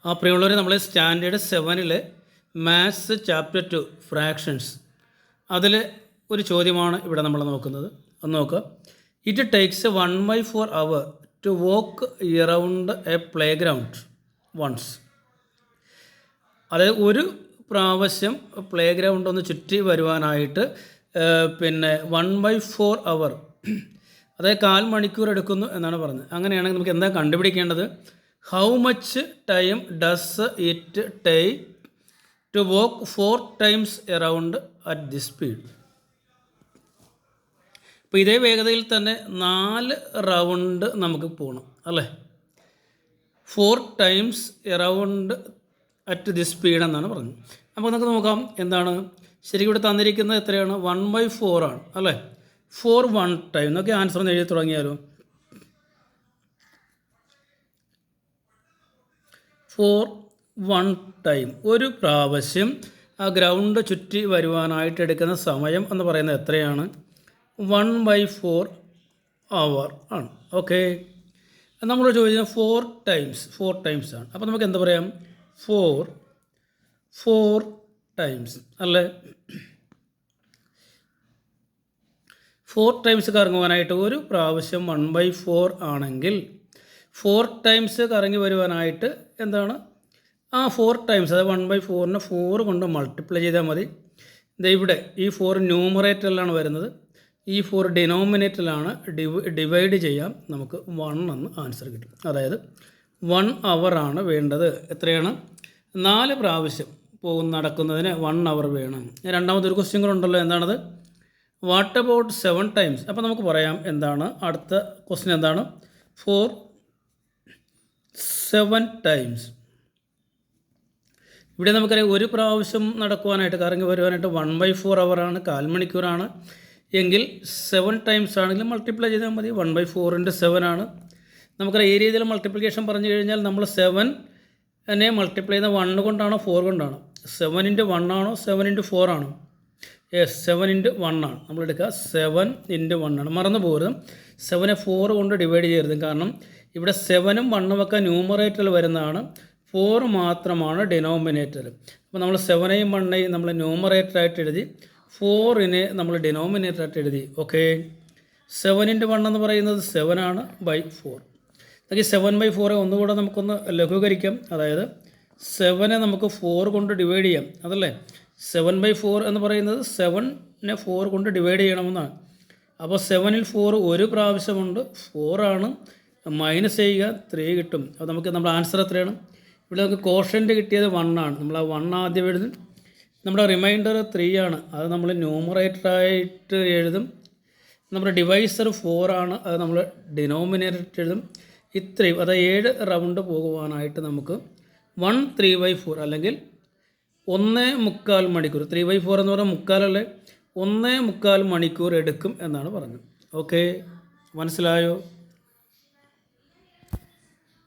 പ്രിയമുള്ളവർ, നമ്മൾ standard 7 maths chapter 2 fractions അതിൽ ഒരു ചോദ്യമാണ് ഇവിടെ നമ്മൾ നോക്കുന്നത്. ഒന്ന് നോക്കുക. It takes 1/4 hour to walk around a playground once. അതായത് ഒരു പ്രാവശ്യം പ്ലേ ഗ്രൗണ്ട് ഒന്ന് ചുറ്റി വരുവാനായിട്ട് 1/4 അവർ, അതായത് 1/4 മണിക്കൂർ എടുക്കുന്നു എന്നാണ് പറഞ്ഞത്. അങ്ങനെയാണെങ്കിൽ നമുക്ക് എന്താ കണ്ടുപിടിക്കേണ്ടത്? How much time does it take to walk 4 times around at this speed. അപ്പോൾ ഇതേ വേഗതയിൽ തന്നെ 4 റൗണ്ട് നമുക്ക് പോകണം അല്ലേ? 4 times around at this speed എന്നാണ് പറഞ്ഞത്. അപ്പോൾ നമുക്ക് നോക്കാം എന്താണ് ശരിക്കും ഇവിടെ തന്നിരിക്കുന്നത്. എത്രയാണ്? 1/4 ആണ് അല്ലേ? 4 1 ടൈം എന്നൊക്കെ ആൻസർ ഒന്ന് എഴുതി തുടങ്ങിയാലോ. 4 1 ടൈം, ഒരു പ്രാവശ്യം ആ ഗ്രൗണ്ട് ചുറ്റി വരുവാനായിട്ട് എടുക്കുന്ന സമയം എന്ന് പറയുന്നത് എത്രയാണ്? 1/4 അവർ ആണ്. ഓക്കെ, നമ്മൾ ചോദിക്കുന്നത് 4 ടൈംസ് ആണ്. അപ്പോൾ നമുക്ക് എന്താ പറയാം? 4 ടൈംസ് അല്ലേ? 4 ടൈംസ് കറങ്ങുവാനായിട്ട് ഒരു പ്രാവശ്യം 1/4 ആണെങ്കിൽ 4 ടൈംസ് കറങ്ങി വരുവാനായിട്ട് എന്താണ്? 4 ടൈംസ്, അതായത് 1/4നെ 4 കൊണ്ട് മൾട്ടിപ്ലൈ ചെയ്താൽ മതി. ഇവിടെ ഈ 4 ന്യൂമറേറ്ററിലാണ് വരുന്നത്, ഈ 4 ഡിനോമിനേറ്ററിലാണ്. ഡിവൈഡ് ചെയ്യാം, നമുക്ക് 1 എന്ന് ആൻസർ കിട്ടും. അതായത് 1 അവറാണ് വേണ്ടത്. എത്രയാണ്? 4 പ്രാവശ്യം നടക്കുന്നതിന് 1 അവർ വേണം. രണ്ടാമതൊരു ക്വസ്റ്റ്യൻ കൂടെ ഉണ്ടല്ലോ, എന്താണത്? What about 7 times? അപ്പോൾ നമുക്ക് പറയാം എന്താണ് അടുത്ത ക്വസ്റ്റ്യൻ എന്താണ്? 7 ടൈംസ്. ഇവിടെ നമുക്കറിയാം ഒരു പ്രാവശ്യം നടക്കുവാനായിട്ട് കറങ്ങി വരുവാനായിട്ട് 1/4 അവറാണ്, 1/4 മണിക്കൂറാണ്. എങ്കിൽ 7 ടൈംസ് ആണെങ്കിൽ മൾട്ടിപ്ലൈ ചെയ്താൽ മതി. 1/4 × 7 ആണ്. നമുക്കറിയാം ഈ രീതിയിൽ മൾട്ടിപ്ലിക്കേഷൻ പറഞ്ഞു കഴിഞ്ഞാൽ നമ്മൾ 7നെ മൾട്ടിപ്ലൈ ചെയ്യുന്ന 1 കൊണ്ടാണോ 4 കൊണ്ടാണോ? 7 × 1 ആണോ 7 × 4 ആണോ? യെസ്, 7 × 1 ആണ്. നമ്മളെടുക്കുക 7 × 1 ആണ്. മറന്നു പോകരുത്, 7നെ 4 കൊണ്ട് ഡിവൈഡ് ചെയ്യരുത്. കാരണം ഇവിടെ 7ഉം 1ഉം ഒക്കെ ന്യൂമറേറ്ററിൽ വരുന്നതാണ്, 4 മാത്രമാണ് ഡിനോമിനേറ്റർ. അപ്പോൾ നമ്മൾ 7നെയും 1നെയും നമ്മൾ ന്യൂമറേറ്ററായിട്ട് എഴുതി, 4നെ നമ്മൾ ഡിനോമിനേറ്ററായിട്ട് എഴുതി. ഓക്കെ, 7 × 1 എന്ന് പറയുന്നത് 7 ആണ് /4. ഈ 7/4 ഒന്നുകൂടെ നമുക്കൊന്ന് ലഘൂകരിക്കാം. അതായത് 7നെ നമുക്ക് 4 കൊണ്ട് ഡിവൈഡ് ചെയ്യാം, അതല്ലേ? 7/4 എന്ന് പറയുന്നത് 7നെ 4 കൊണ്ട് ഡിവൈഡ് ചെയ്യണമെന്നാണ്. അപ്പോൾ 7ൽ 4 ഒരു പ്രാവശ്യമുണ്ട്, 4 ആണ്. മൈനസ് ചെയ്യുക, 3 കിട്ടും. അപ്പോൾ നമ്മുടെ ആൻസർ എത്രയാണ്? ഇവിടെ നമുക്ക് കോഷ്യൻ്റ് കിട്ടിയത് 1 ആണ്. നമ്മൾ ആ 1 ആദ്യം എഴുതും. നമ്മുടെ റിമൈൻഡർ 3 ആണ്, അത് നമ്മൾ ന്യൂമറേറ്ററായിട്ട് എഴുതും. നമ്മുടെ ഡിവൈസർ 4 ആണ്, അത് നമ്മൾ ഡിനോമിനേറ്റർ എഴുതും. ഇത്രയും, അതായത് 7 റൗണ്ട് പോകുവാനായിട്ട് നമുക്ക് 1 3/4 അല്ലെങ്കിൽ 1/4 മണിക്കൂർ. 3/4 എന്ന് പറഞ്ഞാൽ മുക്കാലല്ലേ? 1/4 മണിക്കൂർ എടുക്കും എന്നാണ് പറഞ്ഞത്. ഓക്കെ, മനസ്സിലായോ?